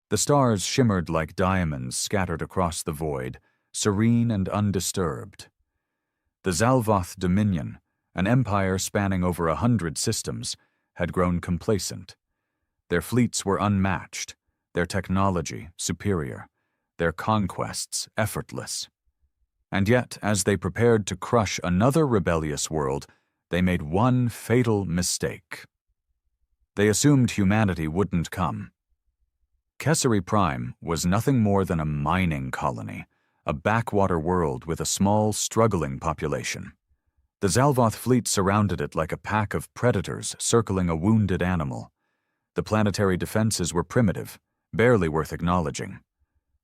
The stars shimmered like diamonds scattered across the void, serene and undisturbed. The Zalvoth Dominion, an empire spanning over 100 systems, had grown complacent. Their fleets were unmatched, their technology superior, their conquests effortless. And yet, as they prepared to crush another rebellious world, they made one fatal mistake. They assumed humanity wouldn't come. Kessery Prime was nothing more than a mining colony, a backwater world with a small, struggling population. The Zalvoth fleet surrounded it like a pack of predators circling a wounded animal. The planetary defenses were primitive, barely worth acknowledging.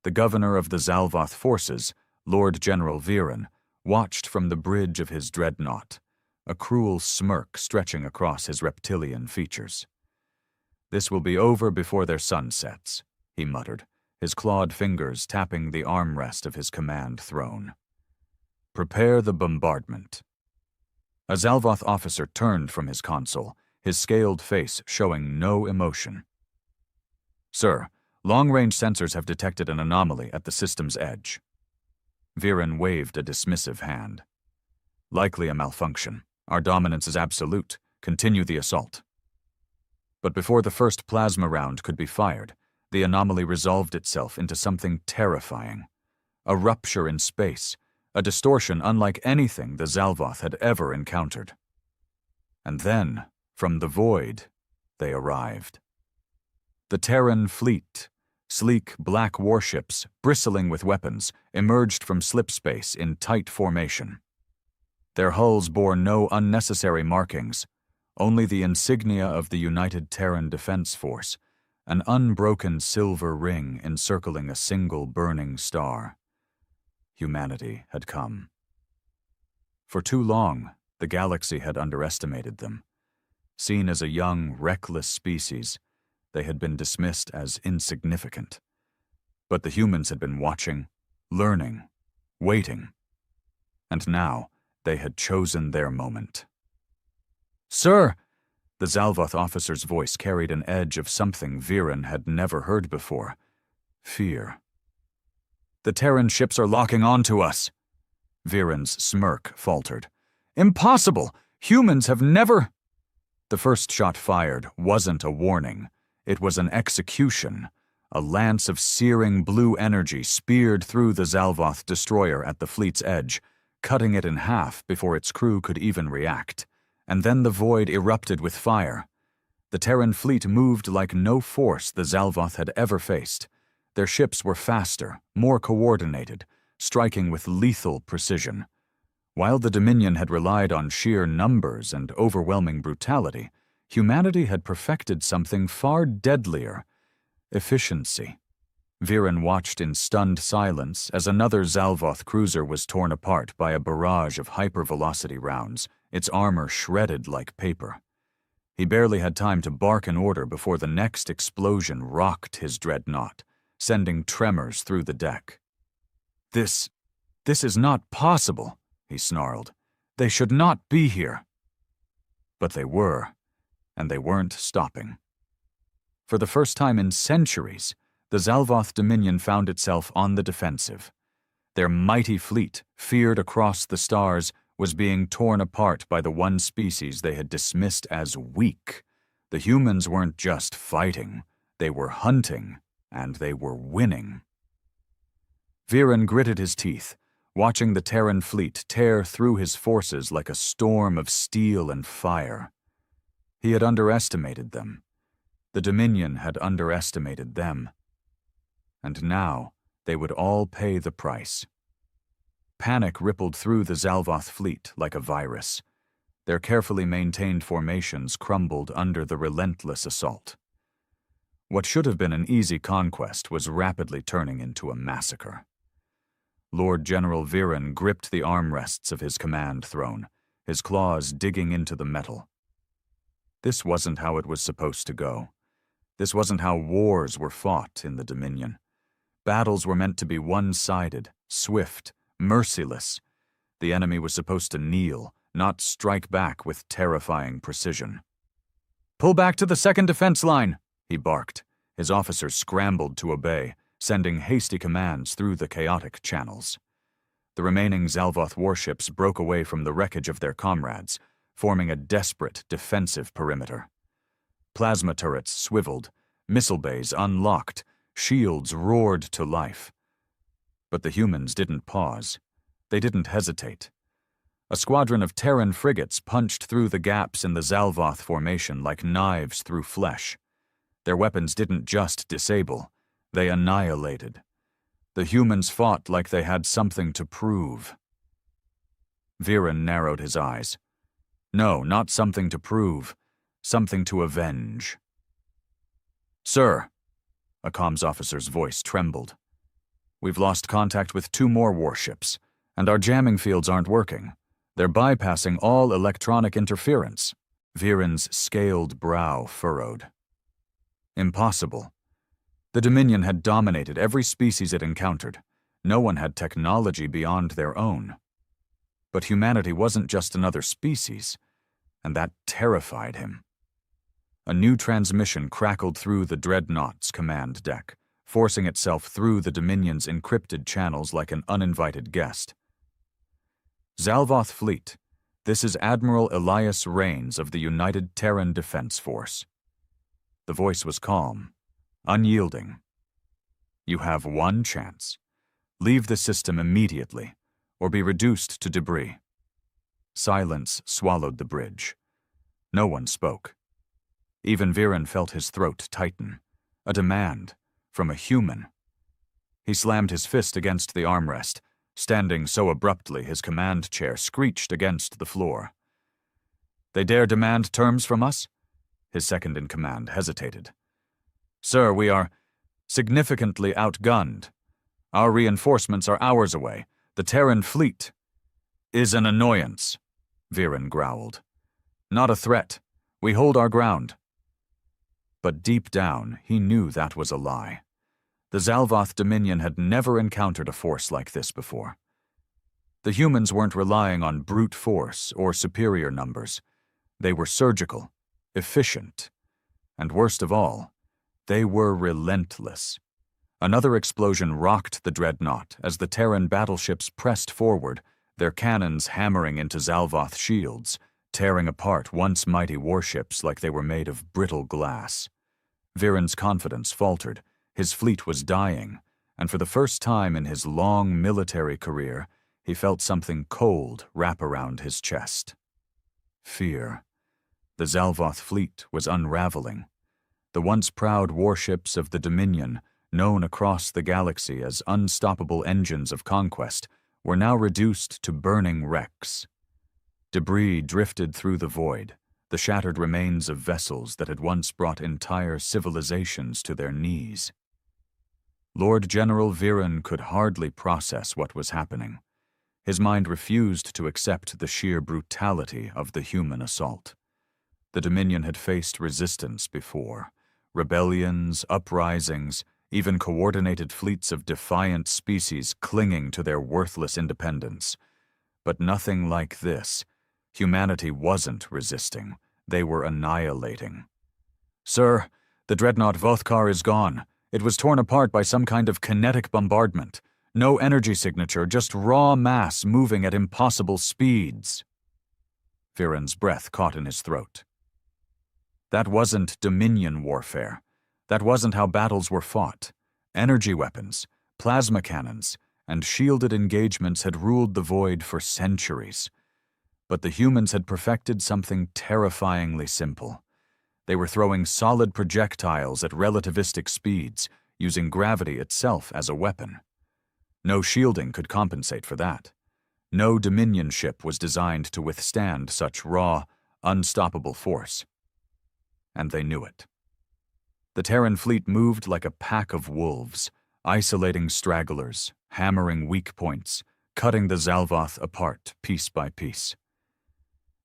The governor of the Zalvoth forces, Lord General Viren, watched from the bridge of his dreadnought, a cruel smirk stretching across his reptilian features. "This will be over before their sun sets," he muttered, his clawed fingers tapping the armrest of his command throne. "Prepare the bombardment." A Zalvoth officer turned from his console, his scaled face showing no emotion. "Sir, long-range sensors have detected an anomaly at the system's edge." Viren waved a dismissive hand. "Likely a malfunction. Our dominance is absolute. Continue the assault." But before the first plasma round could be fired, the anomaly resolved itself into something terrifying. A rupture in space, a distortion unlike anything the Zalvoth had ever encountered. And then, from the void, they arrived. The Terran fleet, sleek black warships bristling with weapons, emerged from slipspace in tight formation. Their hulls bore no unnecessary markings, only the insignia of the United Terran Defense Force, an unbroken silver ring encircling a single burning star. Humanity had come. For too long, the galaxy had underestimated them. Seen as a young, reckless species, they had been dismissed as insignificant. But the humans had been watching, learning, waiting. And now, they had chosen their moment. "Sir!" The Zalvoth officer's voice carried an edge of something Viren had never heard before. Fear. "The Terran ships are locking onto us." Viren's smirk faltered. "Impossible! Humans have never—" The first shot fired wasn't a warning. It was an execution. A lance of searing blue energy speared through the Zalvoth destroyer at the fleet's edge, cutting it in half before its crew could even react. And then the void erupted with fire. The Terran fleet moved like no force the Zalvoth had ever faced. Their ships were faster, more coordinated, striking with lethal precision. While the Dominion had relied on sheer numbers and overwhelming brutality, humanity had perfected something far deadlier: efficiency. Viren watched in stunned silence as another Zalvoth cruiser was torn apart by a barrage of hypervelocity rounds, its armor shredded like paper. He barely had time to bark an order before the next explosion rocked his dreadnought, sending tremors through the deck. This is not possible," he snarled. "They should not be here." But they were, and they weren't stopping. For the first time in centuries, the Zalvoth Dominion found itself on the defensive. Their mighty fleet, feared across the stars, was being torn apart by the one species they had dismissed as weak. The humans weren't just fighting, they were hunting, and they were winning. Viren gritted his teeth, watching the Terran fleet tear through his forces like a storm of steel and fire. He had underestimated them. The Dominion had underestimated them. And now they would all pay the price. Panic rippled through the Zalvoth fleet like a virus. Their carefully maintained formations crumbled under the relentless assault. What should have been an easy conquest was rapidly turning into a massacre. Lord General Viren gripped the armrests of his command throne, his claws digging into the metal. This wasn't how it was supposed to go. This wasn't how wars were fought in the Dominion. Battles were meant to be one-sided, swift, merciless. The enemy was supposed to kneel, not strike back with terrifying precision. "Pull back to the second defense line," he barked, His officers scrambled to obey, sending hasty commands through the chaotic channels. The remaining Zalvoth warships broke away from the wreckage of their comrades, forming a desperate defensive perimeter. Plasma turrets swiveled, missile bays unlocked, shields roared to life. But the humans didn't pause. They didn't hesitate. A squadron of Terran frigates punched through the gaps in the Zalvoth formation like knives through flesh. Their weapons didn't just disable, they annihilated. The humans fought like they had something to prove. Viren narrowed his eyes. No, not something to prove, something to avenge. "Sir," a comms officer's voice trembled. "We've lost contact with 2 more warships, and our jamming fields aren't working. They're bypassing all electronic interference." Viren's scaled brow furrowed. Impossible. The Dominion had dominated every species it encountered. No one had technology beyond their own. But humanity wasn't just another species, and that terrified him. A new transmission crackled through the Dreadnought's command deck, forcing itself through the Dominion's encrypted channels like an uninvited guest. "Zalvoth Fleet, this is Admiral Elias Rains of the United Terran Defense Force." The voice was calm, unyielding. "You have one chance. Leave the system immediately, or be reduced to debris." Silence swallowed the bridge. No one spoke. Even Viren felt his throat tighten. A demand from a human. He slammed his fist against the armrest, standing so abruptly his command chair screeched against the floor. "They dare demand terms from us?" His second-in-command hesitated. "Sir, we are significantly outgunned. Our reinforcements are hours away. The Terran fleet is an annoyance," Viren growled. "Not a threat. We hold our ground." But deep down, he knew that was a lie. The Zalvoth Dominion had never encountered a force like this before. The humans weren't relying on brute force or superior numbers. They were surgical, efficient, and worst of all, they were relentless. Another explosion rocked the Dreadnought as the Terran battleships pressed forward, their cannons hammering into Zalvoth shields, tearing apart once mighty warships like they were made of brittle glass. Viren's confidence faltered. His fleet was dying, and for the first time in his long military career, he felt something cold wrap around his chest. Fear. The Zalvoth fleet was unraveling. The once proud warships of the Dominion, known across the galaxy as unstoppable engines of conquest, were now reduced to burning wrecks. Debris drifted through the void, the shattered remains of vessels that had once brought entire civilizations to their knees. Lord General Viren could hardly process what was happening. His mind refused to accept the sheer brutality of the human assault. The Dominion had faced resistance before. Rebellions, uprisings, even coordinated fleets of defiant species clinging to their worthless independence. But nothing like this. Humanity wasn't resisting. They were annihilating. "Sir, the Dreadnought Vothkar is gone. It was torn apart by some kind of kinetic bombardment. No energy signature, just raw mass moving at impossible speeds." Viren's breath caught in his throat. That wasn't Dominion warfare. That wasn't how battles were fought. Energy weapons, plasma cannons, and shielded engagements had ruled the void for centuries. But the humans had perfected something terrifyingly simple. They were throwing solid projectiles at relativistic speeds, using gravity itself as a weapon. No shielding could compensate for that. No Dominion ship was designed to withstand such raw, unstoppable force. And they knew it. The Terran fleet moved like a pack of wolves, isolating stragglers, hammering weak points, cutting the Zalvoth apart piece by piece.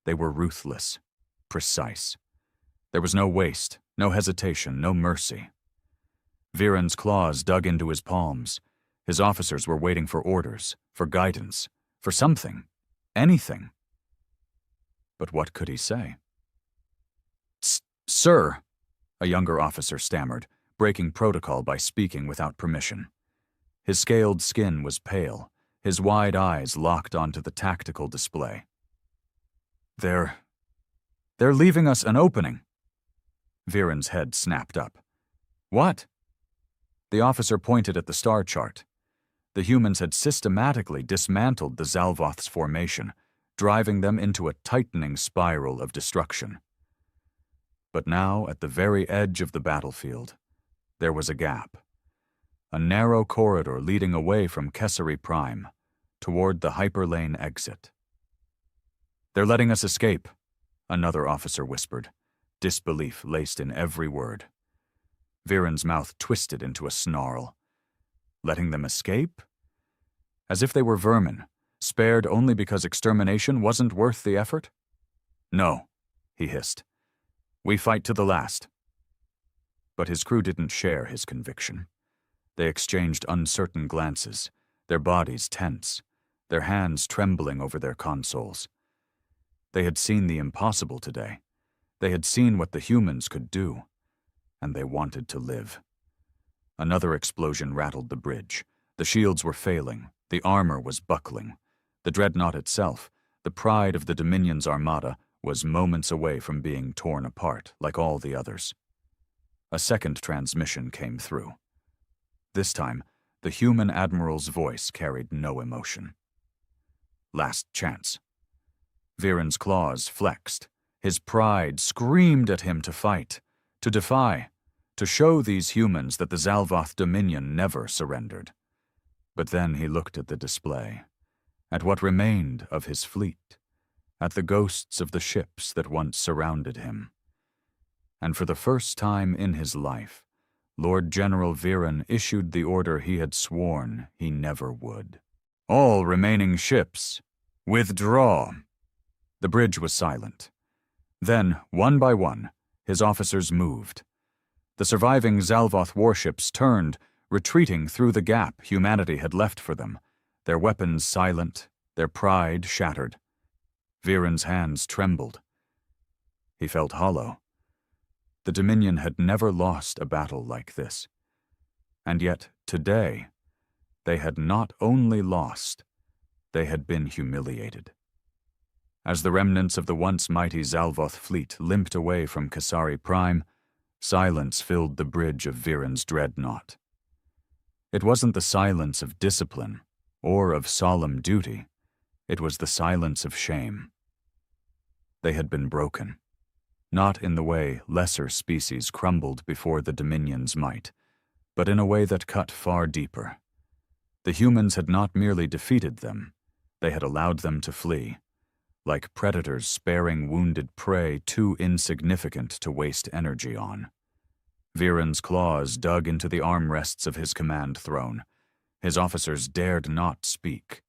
They were ruthless, precise. There was no waste, no hesitation, no mercy. Viren's claws dug into his palms. His officers were waiting for orders, for guidance, for something, anything. But what could he say? "Sir," a younger officer stammered, breaking protocol by speaking without permission. His scaled skin was pale, his wide eyes locked onto the tactical display. They're leaving us an opening. Viren's head snapped up. What? The officer pointed at the star chart. The humans had systematically dismantled the Zalvoth's formation, driving them into a tightening spiral of destruction. But now, at the very edge of the battlefield, there was a gap. A narrow corridor leading away from Kesari Prime, toward the hyperlane exit. They're letting us escape, another officer whispered, disbelief laced in every word. Viren's mouth twisted into a snarl. Letting them escape? As if they were vermin, spared only because extermination wasn't worth the effort? No, he hissed. We fight to the last. But his crew didn't share his conviction. They exchanged uncertain glances, their bodies tense, their hands trembling over their consoles. They had seen the impossible today. They had seen what the humans could do, and they wanted to live. Another explosion rattled the bridge. The shields were failing, the armor was buckling. The dreadnought itself, the pride of the Dominion's armada, was moments away from being torn apart like all the others. A second transmission came through. This time, the human admiral's voice carried no emotion. Last chance. Viren's claws flexed. His pride screamed at him to fight, to defy, to show these humans that the Zalvoth Dominion never surrendered. But then he looked at the display, at what remained of his fleet, at the ghosts of the ships that once surrounded him. And for the first time in his life, Lord General Viren issued the order he had sworn he never would. All remaining ships, withdraw. The bridge was silent. Then, one by one, his officers moved. The surviving Zalvoth warships turned, retreating through the gap humanity had left for them, their weapons silent, their pride shattered. Viren's hands trembled. He felt hollow. The Dominion had never lost a battle like this. And yet, today, they had not only lost, they had been humiliated. As the remnants of the once mighty Zalvoth fleet limped away from Kesari Prime, silence filled the bridge of Viren's dreadnought. It wasn't the silence of discipline or of solemn duty. It was the silence of shame. They had been broken, not in the way lesser species crumbled before the Dominion's might, but in a way that cut far deeper. The humans had not merely defeated them, they had allowed them to flee, like predators sparing wounded prey too insignificant to waste energy on. Viren's claws dug into the armrests of his command throne. His officers dared not speak.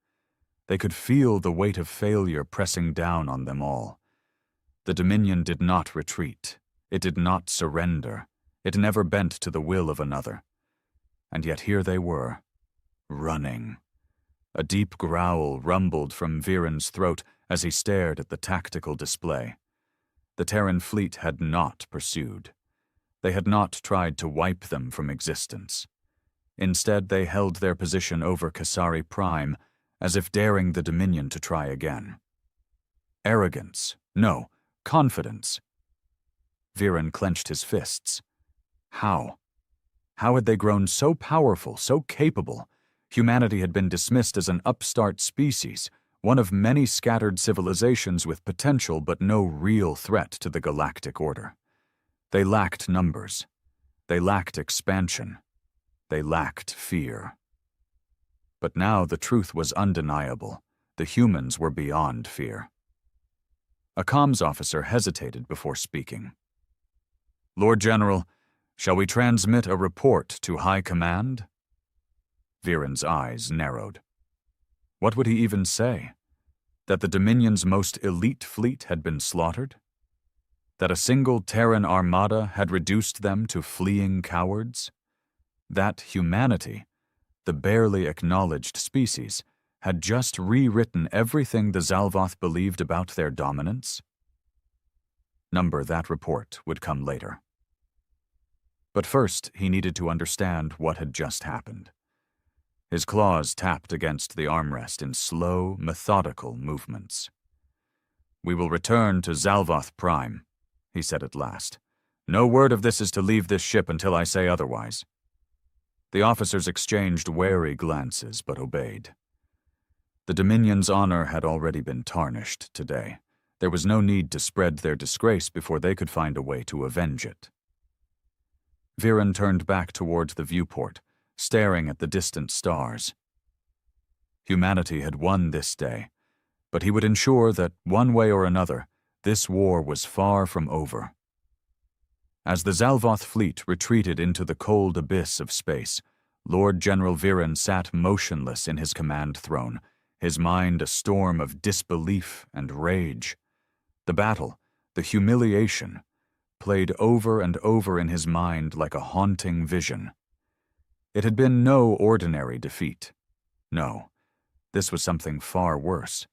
They could feel the weight of failure pressing down on them all. The Dominion did not retreat. It did not surrender. It never bent to the will of another. And yet here they were, running. A deep growl rumbled from Viren's throat as he stared at the tactical display. The Terran fleet had not pursued. They had not tried to wipe them from existence. Instead, they held their position over Kesari Prime, as if daring the Dominion to try again. Arrogance, no, confidence. Viren clenched his fists. How? How had they grown so powerful, so capable? Humanity had been dismissed as an upstart species, one of many scattered civilizations with potential but no real threat to the galactic order. They lacked numbers. They lacked expansion. They lacked fear. But now the truth was undeniable. The humans were beyond fear. A comms officer hesitated before speaking. Lord General, shall we transmit a report to High Command? Viren's eyes narrowed. What would he even say? That the Dominion's most elite fleet had been slaughtered? That a single Terran armada had reduced them to fleeing cowards? That humanity, the barely acknowledged species, had just rewritten everything the Zalvoth believed about their dominance? That report would come later. But first, he needed to understand what had just happened. His claws tapped against the armrest in slow, methodical movements. "We will return to Zalvoth Prime," he said at last. "No word of this is to leave this ship until I say otherwise." The officers exchanged wary glances, but obeyed. The Dominion's honor had already been tarnished today. There was no need to spread their disgrace before they could find a way to avenge it. Viren turned back towards the viewport, staring at the distant stars. Humanity had won this day, but he would ensure that, one way or another, this war was far from over. As the Zalvoth fleet retreated into the cold abyss of space, Lord General Viren sat motionless in his command throne, his mind a storm of disbelief and rage. The battle, the humiliation, played over and over in his mind like a haunting vision. It had been no ordinary defeat. No, this was something far worse.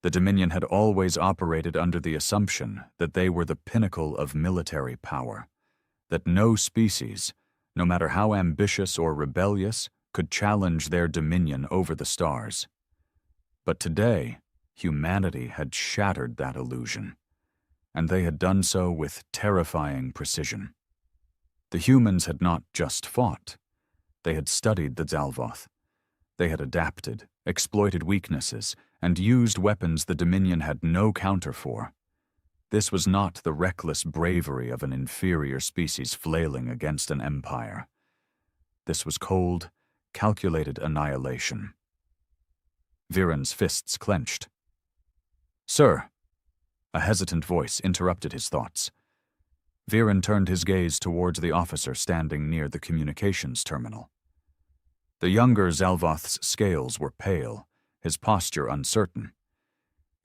The Dominion had always operated under the assumption that they were the pinnacle of military power, that no species, no matter how ambitious or rebellious, could challenge their dominion over the stars. But today, humanity had shattered that illusion, and they had done so with terrifying precision. The humans had not just fought. They had studied the Zalvoth. They had adapted, exploited weaknesses, and used weapons the Dominion had no counter for. This was not the reckless bravery of an inferior species flailing against an empire. This was cold, calculated annihilation. Viren's fists clenched. "Sir," a hesitant voice interrupted his thoughts. Viren turned his gaze towards the officer standing near the communications terminal. The younger Zalvoth's scales were pale, his posture uncertain.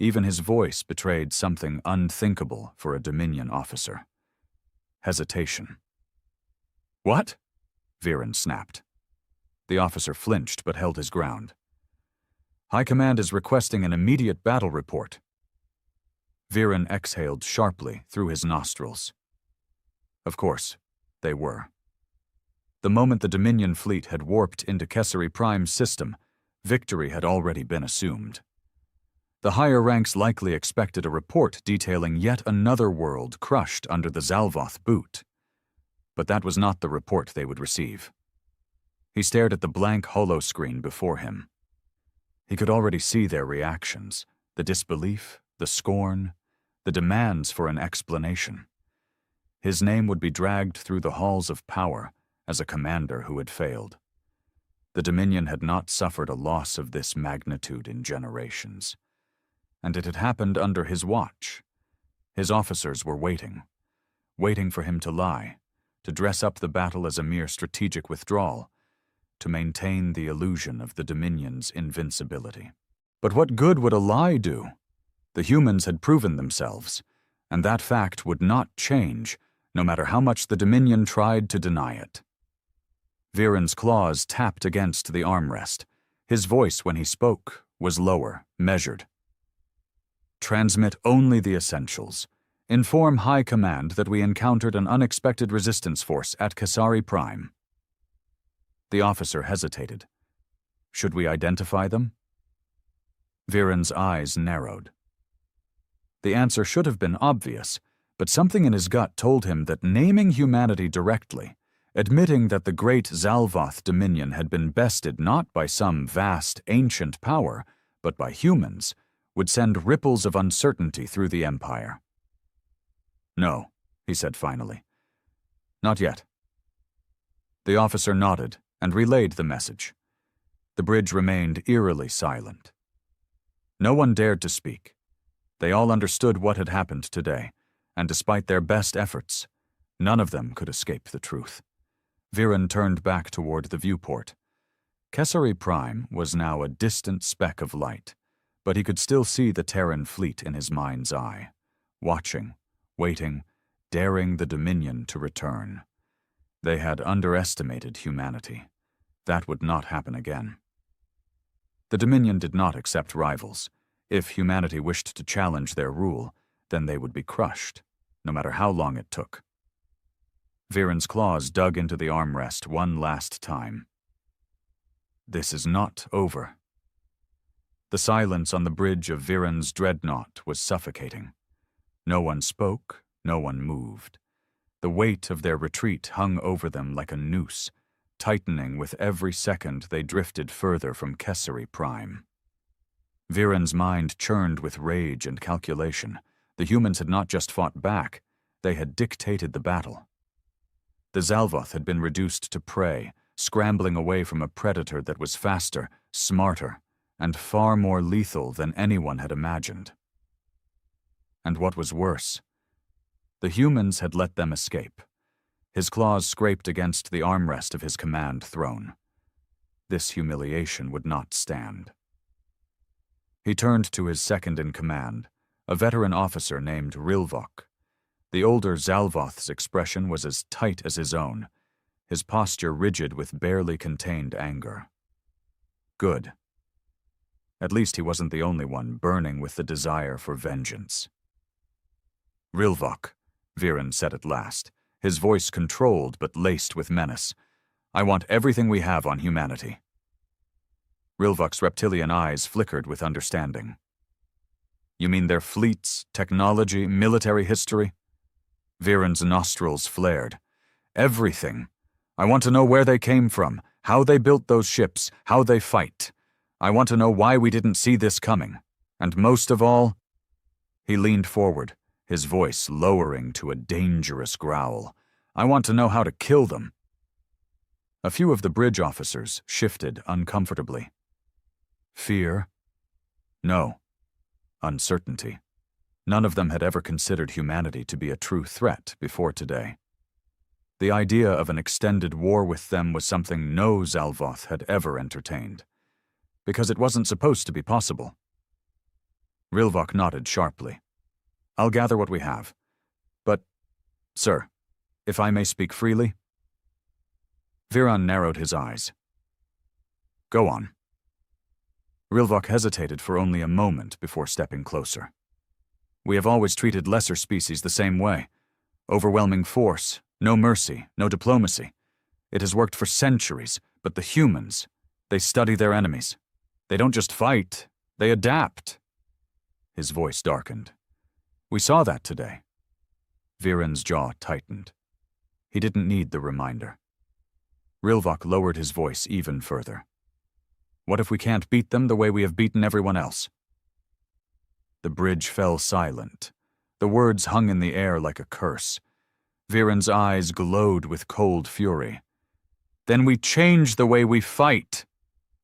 Even his voice betrayed something unthinkable for a Dominion officer. Hesitation. "What?" Viren snapped. The officer flinched but held his ground. "High Command is requesting an immediate battle report." Viren exhaled sharply through his nostrils. Of course, they were. The moment the Dominion fleet had warped into Caesari Prime's system, victory had already been assumed. The higher ranks likely expected a report detailing yet another world crushed under the Zalvoth boot. But that was not the report they would receive. He stared at the blank holoscreen before him. He could already see their reactions, the disbelief, the scorn, the demands for an explanation. His name would be dragged through the halls of power as a commander who had failed. The Dominion had not suffered a loss of this magnitude in generations. And it had happened under his watch. His officers were waiting for him to lie, to dress up the battle as a mere strategic withdrawal, to maintain the illusion of the Dominion's invincibility. But what good would a lie do? The humans had proven themselves, and that fact would not change, no matter how much the Dominion tried to deny it. Viren's claws tapped against the armrest. His voice, when he spoke, was lower, measured. "Transmit only the essentials. Inform High Command that we encountered an unexpected resistance force at Caesari Prime." The officer hesitated. "Should we identify them?" Viren's eyes narrowed. The answer should have been obvious, but something in his gut told him that naming humanity directly, admitting that the great Zalvoth Dominion had been bested not by some vast, ancient power, but by humans, would send ripples of uncertainty through the Empire. "No," he said finally. "Not yet." The officer nodded and relayed the message. The bridge remained eerily silent. No one dared to speak. They all understood what had happened today, and despite their best efforts, none of them could escape the truth. Viren turned back toward the viewport. Caesari Prime was now a distant speck of light, but he could still see the Terran fleet in his mind's eye, watching, waiting, daring the Dominion to return. They had underestimated humanity. That would not happen again. The Dominion did not accept rivals. If humanity wished to challenge their rule, then they would be crushed, no matter how long it took. Viren's claws dug into the armrest one last time. This is not over. The silence on the bridge of Viren's dreadnought was suffocating. No one spoke, no one moved. The weight of their retreat hung over them like a noose, tightening with every second they drifted further from Cassari Prime. Viren's mind churned with rage and calculation. The humans had not just fought back, they had dictated the battle. The Zalvoth had been reduced to prey, scrambling away from a predator that was faster, smarter, and far more lethal than anyone had imagined. And what was worse, the humans had let them escape. His claws scraped against the armrest of his command throne. This humiliation would not stand. He turned to his second-in-command, a veteran officer named Rilvok. The older Zalvoth's expression was as tight as his own, his posture rigid with barely contained anger. Good. At least he wasn't the only one burning with the desire for vengeance. Rilvok, Viren said at last, his voice controlled but laced with menace. I want everything we have on humanity. Rilvok's reptilian eyes flickered with understanding. You mean their fleets, technology, military history? Viren's nostrils flared. Everything. I want to know where they came from, how they built those ships, how they fight. I want to know why we didn't see this coming. And most of all, he leaned forward, his voice lowering to a dangerous growl. I want to know how to kill them. A few of the bridge officers shifted uncomfortably. Fear? No. Uncertainty. None of them had ever considered humanity to be a true threat before today. The idea of an extended war with them was something no Zalvoth had ever entertained, because it wasn't supposed to be possible. Rilvok nodded sharply. I'll gather what we have. But, sir, if I may speak freely? Viren narrowed his eyes. Go on. Rilvok hesitated for only a moment before stepping closer. We have always treated lesser species the same way. Overwhelming force, no mercy, no diplomacy. It has worked for centuries, but the humans, they study their enemies. They don't just fight, they adapt. His voice darkened. We saw that today. Viren's jaw tightened. He didn't need the reminder. Rilvok lowered his voice even further. What if we can't beat them the way we have beaten everyone else? The bridge fell silent. The words hung in the air like a curse. Viren's eyes glowed with cold fury. Then we change the way we fight.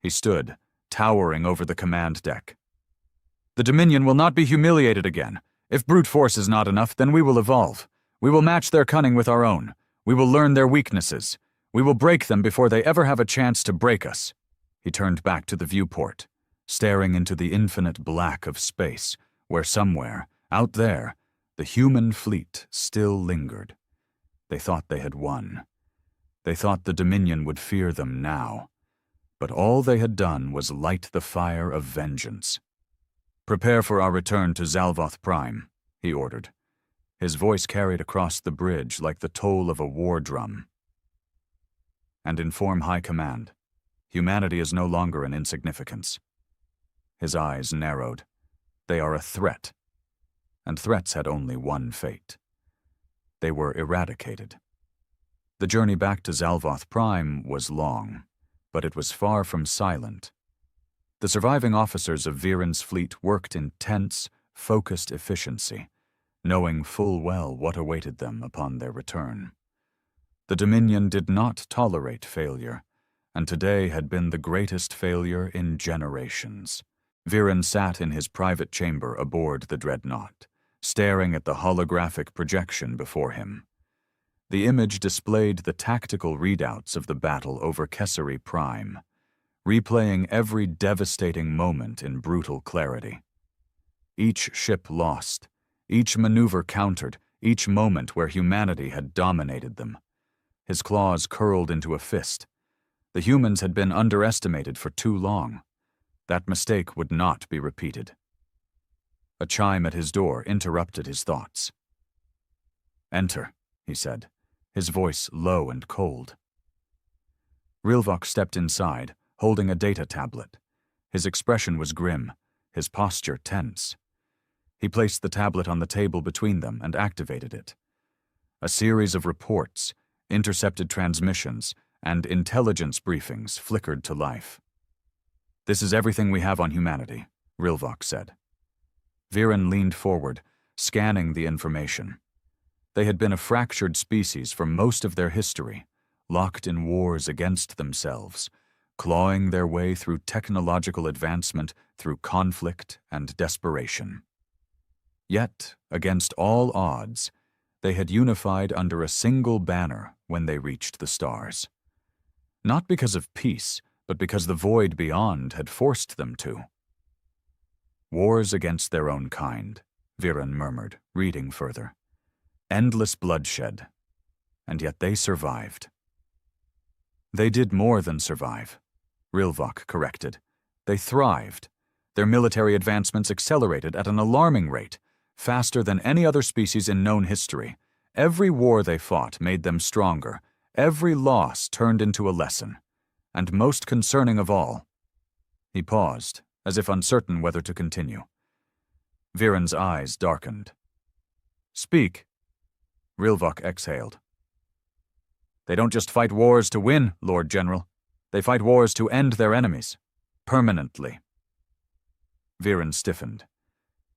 He stood, towering over the command deck. The Dominion will not be humiliated again. If brute force is not enough, then we will evolve. We will match their cunning with our own. We will learn their weaknesses. We will break them before they ever have a chance to break us. He turned back to the viewport, staring into the infinite black of space, where somewhere, out there, the human fleet still lingered. They thought they had won. They thought the Dominion would fear them now. But all they had done was light the fire of vengeance. Prepare for our return to Zalvoth Prime, he ordered. His voice carried across the bridge like the toll of a war drum. And inform High Command. Humanity is no longer an insignificance. His eyes narrowed. They are a threat. And threats had only one fate. They were eradicated. The journey back to Zalvoth Prime was long, but it was far from silent. The surviving officers of Viren's fleet worked in tense, focused efficiency, knowing full well what awaited them upon their return. The Dominion did not tolerate failure, and today had been the greatest failure in generations. Viren sat in his private chamber aboard the dreadnought, staring at the holographic projection before him. The image displayed the tactical readouts of the battle over Cassari Prime, replaying every devastating moment in brutal clarity. Each ship lost, each maneuver countered, each moment where humanity had dominated them. His claws curled into a fist. The humans had been underestimated for too long. That mistake would not be repeated. A chime at his door interrupted his thoughts. Enter, he said, his voice low and cold. Rilvok stepped inside, holding a data tablet. His expression was grim, his posture tense. He placed the tablet on the table between them and activated it. A series of reports, intercepted transmissions, and intelligence briefings flickered to life. "This is everything we have on humanity," Rilvok said. Viren leaned forward, scanning the information. They had been a fractured species for most of their history, locked in wars against themselves, clawing their way through technological advancement, through conflict and desperation. Yet, against all odds, they had unified under a single banner when they reached the stars. Not because of peace, but because the void beyond had forced them to. "Wars against their own kind," Viren murmured, reading further. "Endless bloodshed. And yet they survived." "They did more than survive," Rilvok corrected. "They thrived. Their military advancements accelerated at an alarming rate, faster than any other species in known history. Every war they fought made them stronger. Every loss turned into a lesson. And most concerning of all—" He paused, as if uncertain whether to continue. Viren's eyes darkened. "Speak." Rilvok exhaled. "They don't just fight wars to win, Lord General. They fight wars to end their enemies. Permanently." Viren stiffened.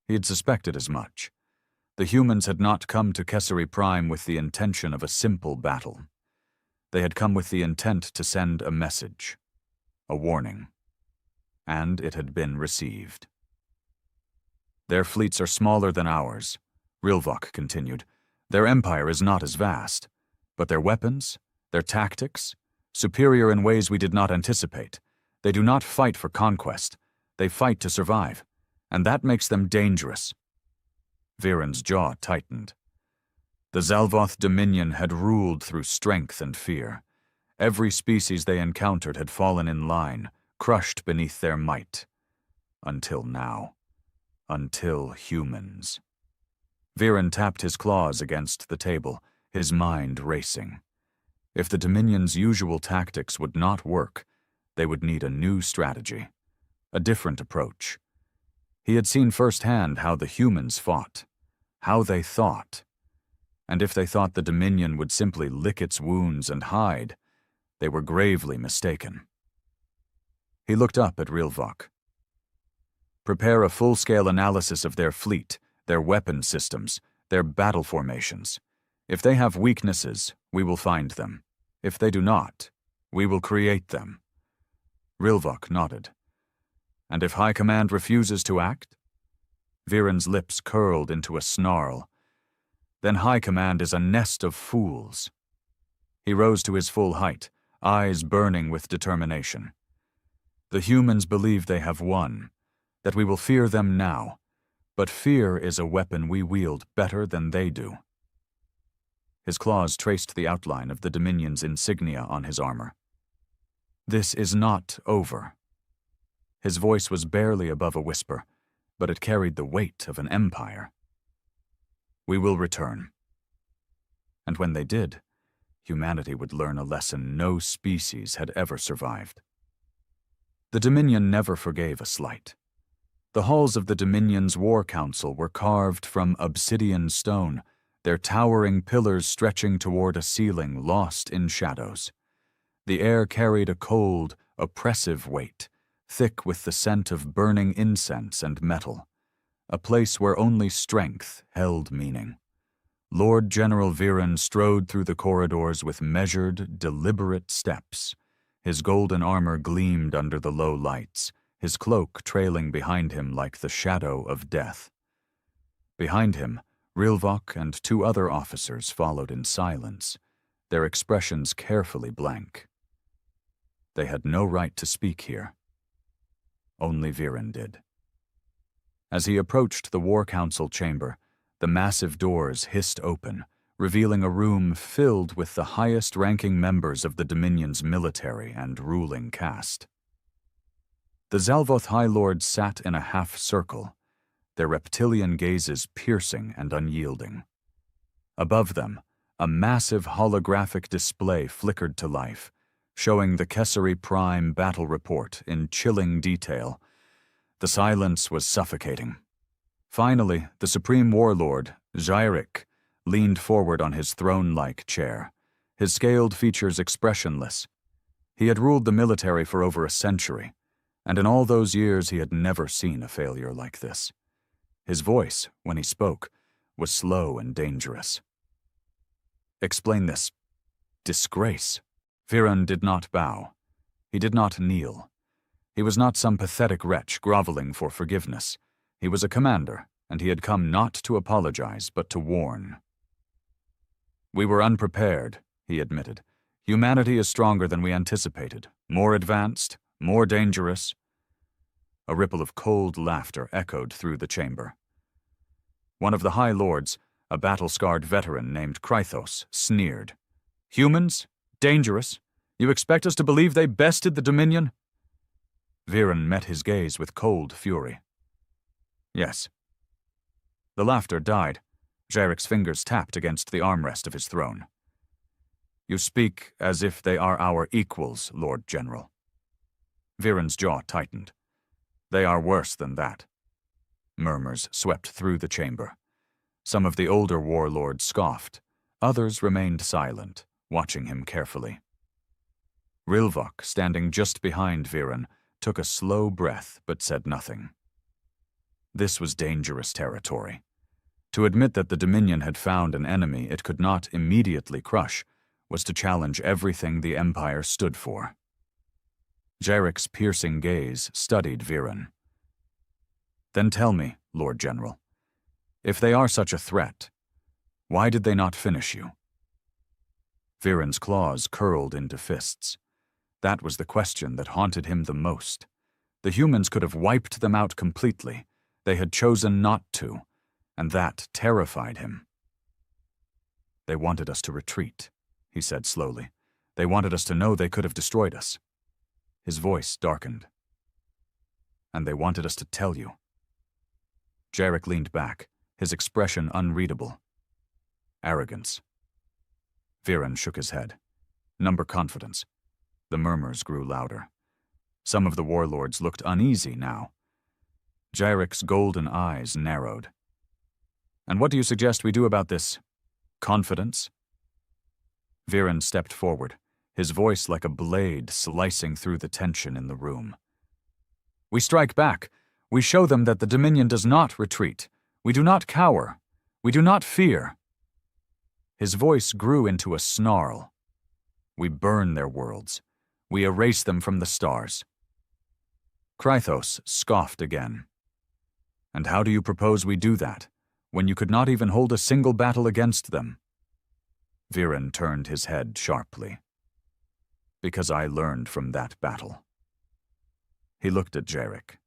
He had suspected as much. The humans had not come to Kessari Prime with the intention of a simple battle. They had come with the intent to send a message, a warning. And it had been received. "Their fleets are smaller than ours," Rilvok continued. "Their empire is not as vast, but their weapons, their tactics, superior in ways we did not anticipate. They do not fight for conquest. They fight to survive, and that makes them dangerous." Viren's jaw tightened. The Zalvoth Dominion had ruled through strength and fear. Every species they encountered had fallen in line, crushed beneath their might. Until now. Until humans. Viren tapped his claws against the table, his mind racing. If the Dominion's usual tactics would not work, they would need a new strategy, a different approach. He had seen firsthand how the humans fought, how they thought. And if they thought the Dominion would simply lick its wounds and hide, they were gravely mistaken. He looked up at Rilvok. "Prepare a full-scale analysis of their fleet, their weapon systems, their battle formations. If they have weaknesses, we will find them. If they do not, we will create them." Rilvok nodded. "And if High Command refuses to act?" Viren's lips curled into a snarl. "Then High Command is a nest of fools." He rose to his full height, eyes burning with determination. "The humans believe they have won, that we will fear them now, but fear is a weapon we wield better than they do." His claws traced the outline of the Dominion's insignia on his armor. "This is not over." His voice was barely above a whisper, but it carried the weight of an empire. "We will return." And when they did, humanity would learn a lesson no species had ever survived. The Dominion never forgave a slight. The halls of the Dominion's War Council were carved from obsidian stone, their towering pillars stretching toward a ceiling lost in shadows. The air carried a cold, oppressive weight, thick with the scent of burning incense and metal, a place where only strength held meaning. Lord General Viren strode through the corridors with measured, deliberate steps. His golden armor gleamed under the low lights, his cloak trailing behind him like the shadow of death. Behind him, Rilvok and two other officers followed in silence, their expressions carefully blank. They had no right to speak here. Only Viren did. As he approached the War Council chamber, the massive doors hissed open, revealing a room filled with the highest-ranking members of the Dominion's military and ruling caste. The Zalvoth High Lords sat in a half-circle, their reptilian gazes piercing and unyielding. Above them, a massive holographic display flickered to life, showing the Kessari Prime battle report in chilling detail. The silence was suffocating. Finally, the Supreme Warlord, Jairik, leaned forward on his throne-like chair, his scaled features expressionless. He had ruled the military for over a century, and in all those years he had never seen a failure like this. His voice, when he spoke, was slow and dangerous. "Explain this disgrace." Viren did not bow. He did not kneel. He was not some pathetic wretch groveling for forgiveness. He was a commander, and he had come not to apologize, but to warn. "We were unprepared," he admitted. "Humanity is stronger than we anticipated, more advanced, more dangerous." A ripple of cold laughter echoed through the chamber. One of the High Lords, a battle-scarred veteran named Krythos, sneered. "Humans? Dangerous? You expect us to believe they bested the Dominion?" Viren met his gaze with cold fury. "Yes." The laughter died. Jairik's fingers tapped against the armrest of his throne. "You speak as if they are our equals, Lord General." Viren's jaw tightened. "They are worse than that." Murmurs swept through the chamber. Some of the older warlords scoffed. Others remained silent, watching him carefully. Rilvok, standing just behind Viren, took a slow breath but said nothing. This was dangerous territory. To admit that the Dominion had found an enemy it could not immediately crush was to challenge everything the Empire stood for. Jairik's piercing gaze studied Viren. "Then tell me, Lord General, if they are such a threat, why did they not finish you?" Viren's claws curled into fists. That was the question that haunted him the most. The humans could have wiped them out completely. They had chosen not to, and that terrified him. "They wanted us to retreat," he said slowly. "They wanted us to know they could have destroyed us." His voice darkened. "And they wanted us to tell you." Jairik leaned back, his expression unreadable. "Arrogance." Viren shook his head. "Number confidence." The murmurs grew louder. Some of the warlords looked uneasy now. Jairik's golden eyes narrowed. "And what do you suggest we do about this confidence?" Viren stepped forward, his voice like a blade slicing through the tension in the room. "We strike back. We show them that the Dominion does not retreat. We do not cower. We do not fear." His voice grew into a snarl. "We burn their worlds. We erase them from the stars." Krythos scoffed again. "And how do you propose we do that, when you could not even hold a single battle against them?" Viren turned his head sharply. "Because I learned from that battle." He looked at Jairik.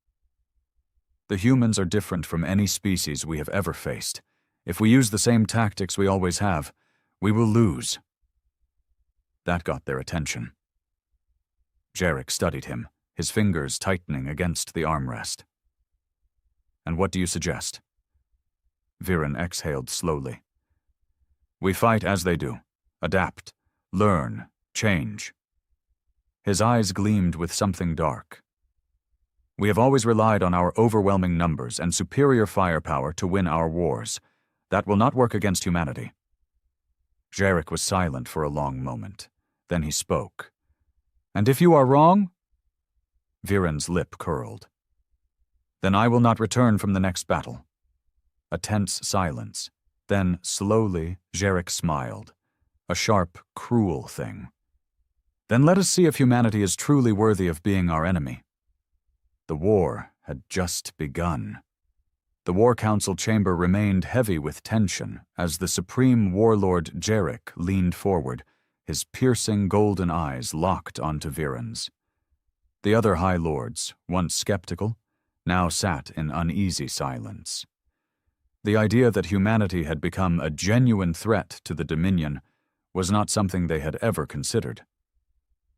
"The humans are different from any species we have ever faced. If we use the same tactics we always have, we will lose." That got their attention. Jairik studied him, his fingers tightening against the armrest. "And what do you suggest?" Viren exhaled slowly. "We fight as they do, adapt, learn, change." His eyes gleamed with something dark. "We have always relied on our overwhelming numbers and superior firepower to win our wars. That will not work against humanity." Jairik was silent for a long moment. Then he spoke. "And if you are wrong?" Viren's lip curled. "Then I will not return from the next battle." A tense silence. Then, slowly, Jairik smiled. A sharp, cruel thing. "Then let us see if humanity is truly worthy of being our enemy." The war had just begun. The War Council chamber remained heavy with tension as the Supreme Warlord Jairik leaned forward, his piercing golden eyes locked onto Viren's. The other High Lords, once skeptical, now sat in uneasy silence. The idea that humanity had become a genuine threat to the Dominion was not something they had ever considered.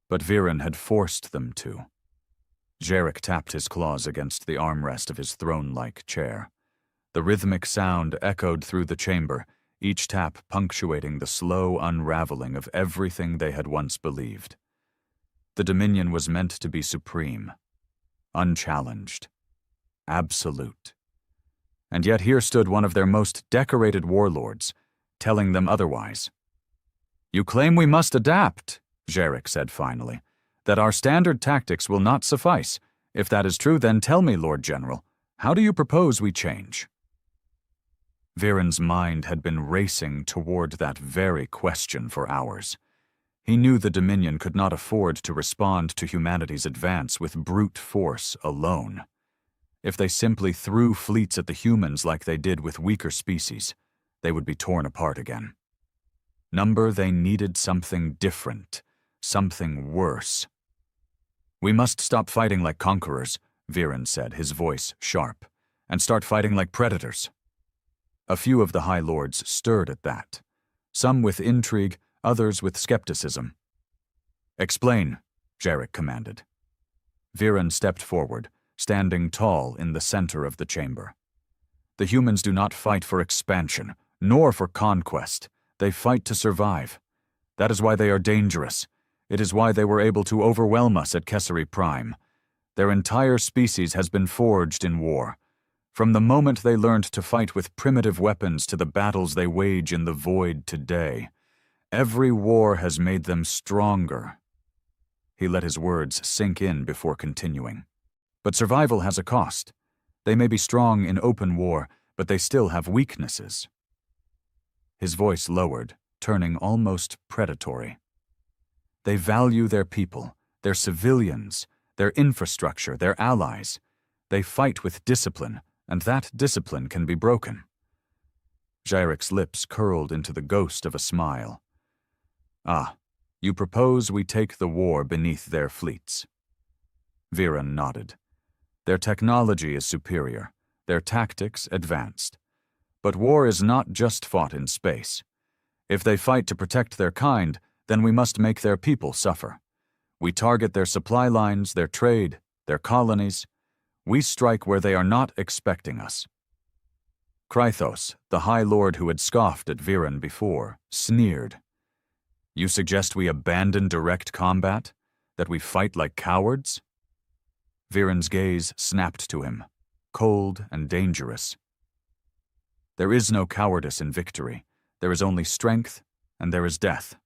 But Viren had forced them to. Jairik tapped his claws against the armrest of his throne-like chair. The rhythmic sound echoed through the chamber, each tap punctuating the slow unraveling of everything they had once believed. The Dominion was meant to be supreme, unchallenged, absolute. And yet here stood one of their most decorated warlords, telling them otherwise. "You claim we must adapt," Jarek said finally, "that our standard tactics will not suffice. If that is true, then tell me, Lord General, how do you propose we change?" Viren's mind had been racing toward that very question for hours. He knew the Dominion could not afford to respond to humanity's advance with brute force alone. If they simply threw fleets at the humans like they did with weaker species, they would be torn apart again. They needed something different, something worse. "We must stop fighting like conquerors," Viren said, his voice sharp, "and start fighting like predators." A few of the High Lords stirred at that, some with intrigue, others with skepticism. "Explain," Jarek commanded. Viren stepped forward, standing tall in the center of the chamber. "The humans do not fight for expansion, nor for conquest. They fight to survive. That is why they are dangerous. It is why they were able to overwhelm us at Kessari Prime. Their entire species has been forged in war. From the moment they learned to fight with primitive weapons to the battles they wage in the void today, every war has made them stronger." He let his words sink in before continuing. "But survival has a cost. They may be strong in open war, but they still have weaknesses." His voice lowered, turning almost predatory. "They value their people, their civilians, their infrastructure, their allies. They fight with discipline, and that discipline can be broken." Jarek's lips curled into the ghost of a smile. "Ah, you propose we take the war beneath their fleets." Viren nodded. "Their technology is superior, their tactics advanced. But war is not just fought in space. If they fight to protect their kind, then we must make their people suffer. We target their supply lines, their trade, their colonies. We strike where they are not expecting us." Krythos, the High Lord who had scoffed at Viren before, sneered. "You suggest we abandon direct combat? That we fight like cowards?" Viren's gaze snapped to him, cold and dangerous. "There is no cowardice in victory. There is only strength, and there is death."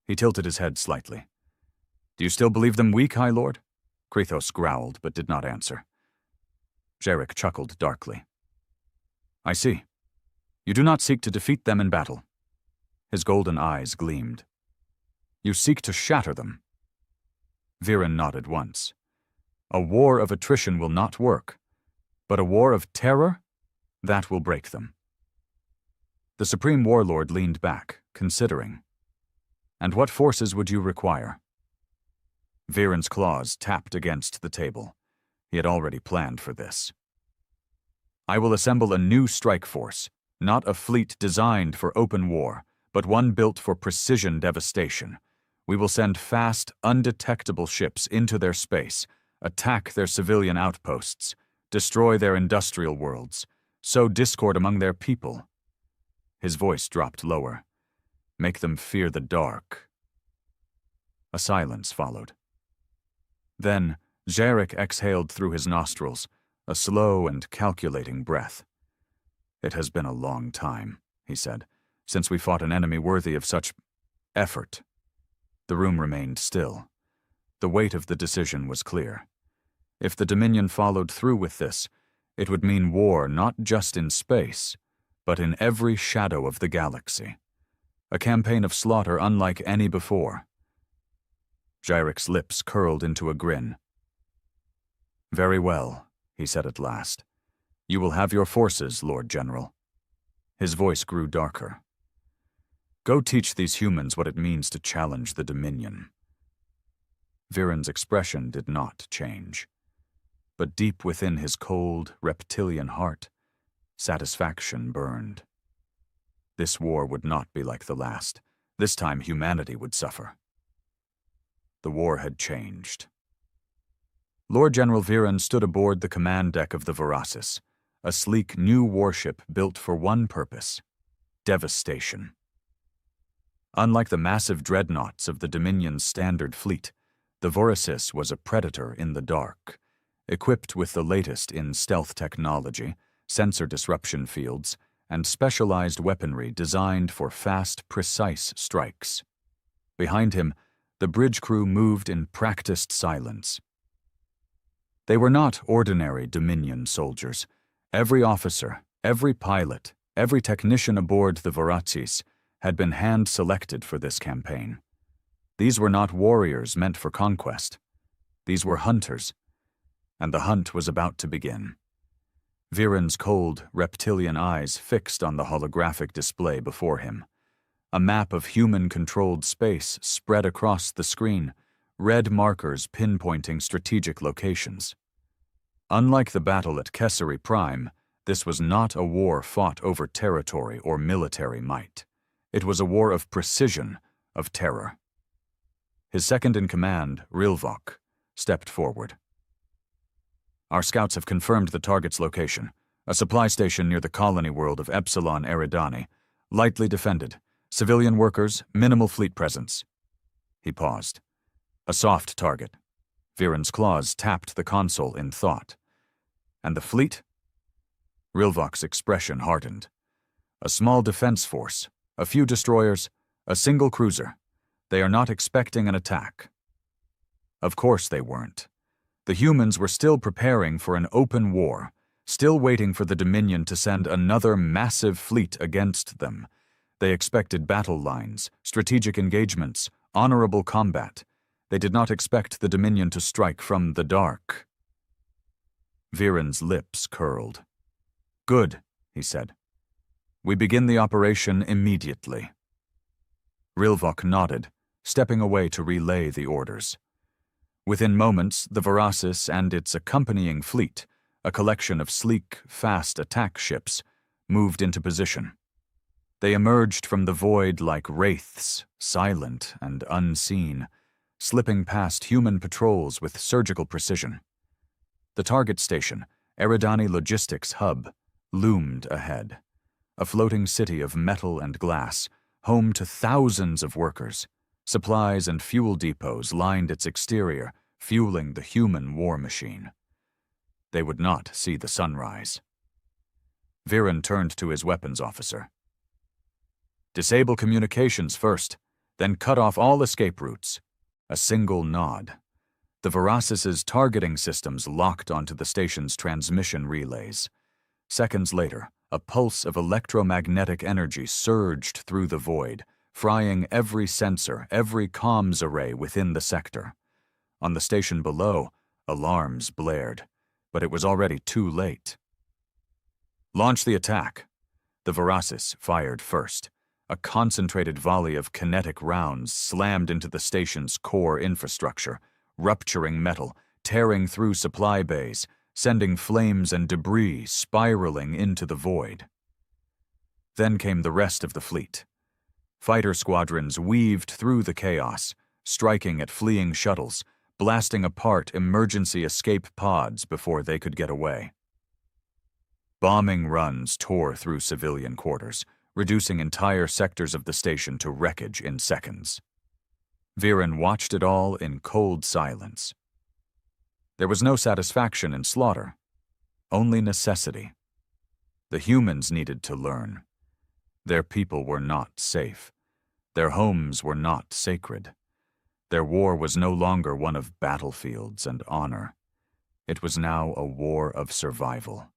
He tilted his head slightly. "Do you still believe them weak, High Lord?" Krythos growled, but did not answer. Jarek chuckled darkly. "I see. You do not seek to defeat them in battle." His golden eyes gleamed. "You seek to shatter them." Viren nodded once. "A war of attrition will not work, but a war of terror? That will break them." The Supreme Warlord leaned back, considering. "And what forces would you require?" Viren's claws tapped against the table. He had already planned for this. "I will assemble a new strike force, not a fleet designed for open war, but one built for precision devastation. We will send fast, undetectable ships into their space, attack their civilian outposts, destroy their industrial worlds, sow discord among their people." His voice dropped lower. "Make them fear the dark." A silence followed. Then Jarek exhaled through his nostrils, a slow and calculating breath. "It has been a long time," he said, "since we fought an enemy worthy of such effort." The room remained still. The weight of the decision was clear. If the Dominion followed through with this, it would mean war not just in space, but in every shadow of the galaxy. A campaign of slaughter unlike any before. Jarek's lips curled into a grin. "Very well," he said at last. "You will have your forces, Lord General." His voice grew darker. "Go teach these humans what it means to challenge the Dominion." Viren's expression did not change. But deep within his cold, reptilian heart, satisfaction burned. This war would not be like the last. This time humanity would suffer. The war had changed. Lord General Viren stood aboard the command deck of the Verasis, a sleek new warship built for one purpose: devastation. Unlike the massive dreadnoughts of the Dominion's standard fleet, the Voracis was a predator in the dark, equipped with the latest in stealth technology, sensor disruption fields, and specialized weaponry designed for fast, precise strikes. Behind him, the bridge crew moved in practiced silence. They were not ordinary Dominion soldiers. Every officer, every pilot, every technician aboard the Voracis had been hand-selected for this campaign. These were not warriors meant for conquest. These were hunters, and the hunt was about to begin. Viren's cold, reptilian eyes fixed on the holographic display before him. A map of human-controlled space spread across the screen, red markers pinpointing strategic locations. Unlike the battle at Kessari Prime, this was not a war fought over territory or military might. It was a war of precision, of terror. His second-in-command, Rilvok, stepped forward. Our scouts have confirmed the target's location, a supply station near the colony world of Epsilon Eridani, lightly defended, civilian workers, minimal fleet presence. He paused. A soft target. Viren's claws tapped the console in thought. And the fleet? Rilvok's expression hardened. A small defense force, a few destroyers, a single cruiser. They are not expecting an attack. Of course they weren't. The humans were still preparing for an open war, still waiting for the Dominion to send another massive fleet against them. They expected battle lines, strategic engagements, honorable combat. They did not expect the Dominion to strike from the dark. Viren's lips curled. "Good," he said. "We begin the operation immediately." Rilvok nodded, stepping away to relay the orders. Within moments, the Voracis and its accompanying fleet, a collection of sleek, fast attack ships, moved into position. They emerged from the void like wraiths, silent and unseen, slipping past human patrols with surgical precision. The target station, Eridani Logistics Hub, loomed ahead. A floating city of metal and glass, home to thousands of workers. Supplies and fuel depots lined its exterior, fueling the human war machine. They would not see the sunrise. Viren turned to his weapons officer. "Disable communications first, then cut off all escape routes." A single nod. The Voracis' targeting systems locked onto the station's transmission relays. Seconds later, a pulse of electromagnetic energy surged through the void, frying every sensor, every comms array within the sector. On the station below, alarms blared, but it was already too late. "Launch the attack." The Voracis fired first. A concentrated volley of kinetic rounds slammed into the station's core infrastructure, rupturing metal, tearing through supply bays, sending flames and debris spiraling into the void. Then came the rest of the fleet. Fighter squadrons weaved through the chaos, striking at fleeing shuttles, blasting apart emergency escape pods before they could get away. Bombing runs tore through civilian quarters, reducing entire sectors of the station to wreckage in seconds. Viren watched it all in cold silence. There was no satisfaction in slaughter, only necessity. The humans needed to learn. Their people were not safe. Their homes were not sacred. Their war was no longer one of battlefields and honor. It was now a war of survival.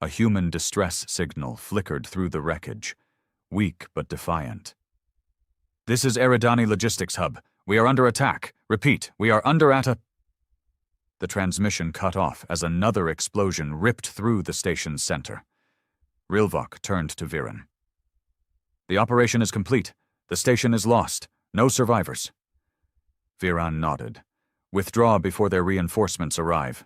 A human distress signal flickered through the wreckage, weak but defiant. "This is Eridani Logistics Hub. We are under attack. Repeat, we are under attack." The transmission cut off as another explosion ripped through the station's center. Rilvok turned to Viren. "The operation is complete. The station is lost. No survivors." Viren nodded. "Withdraw before their reinforcements arrive."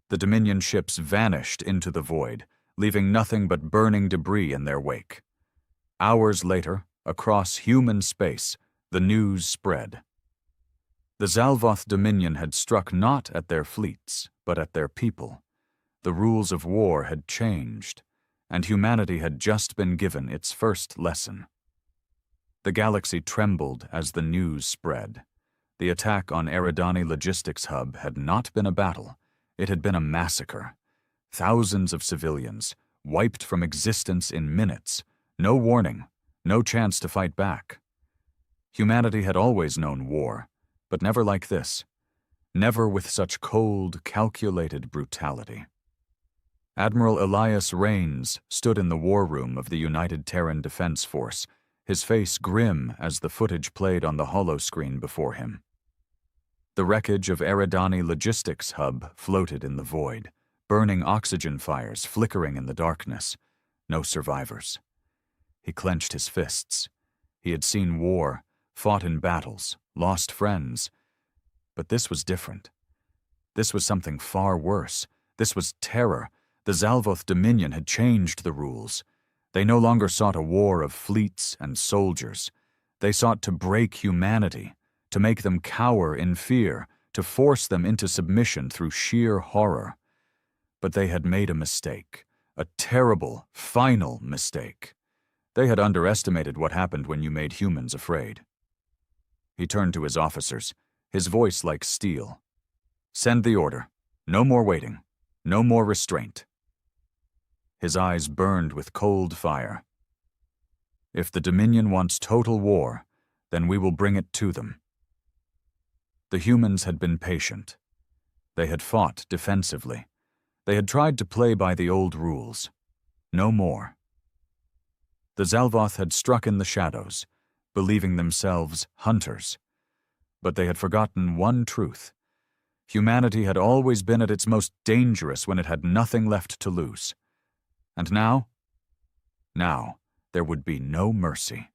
The Dominion ships vanished into the void, leaving nothing but burning debris in their wake. Hours later, across human space, the news spread. The Zalvoth Dominion had struck not at their fleets, but at their people. The rules of war had changed, and humanity had just been given its first lesson. The galaxy trembled as the news spread. The attack on Eridani Logistics Hub had not been a battle. It had been a massacre. Thousands of civilians, wiped from existence in minutes. No warning, no chance to fight back. Humanity had always known war, but never like this. Never with such cold, calculated brutality. Admiral Elias Rains stood in the war room of the United Terran Defense Force, his face grim as the footage played on the holoscreen before him. The wreckage of Eridani Logistics Hub floated in the void, burning oxygen fires flickering in the darkness. No survivors. He clenched his fists. He had seen war, fought in battles, lost friends. But this was different. This was something far worse. This was terror. The Zalvoth Dominion had changed the rules. They no longer sought a war of fleets and soldiers. They sought to break humanity, to make them cower in fear, to force them into submission through sheer horror. But they had made a mistake, a terrible, final mistake. They had underestimated what happened when you made humans afraid. He turned to his officers, his voice like steel. "Send the order. No more waiting. No more restraint." His eyes burned with cold fire. "If the Dominion wants total war, then we will bring it to them." The humans had been patient. They had fought defensively. They had tried to play by the old rules. No more. The Zalvoth had struck in the shadows, believing themselves hunters. But they had forgotten one truth. Humanity had always been at its most dangerous when it had nothing left to lose. And now? Now, there would be no mercy.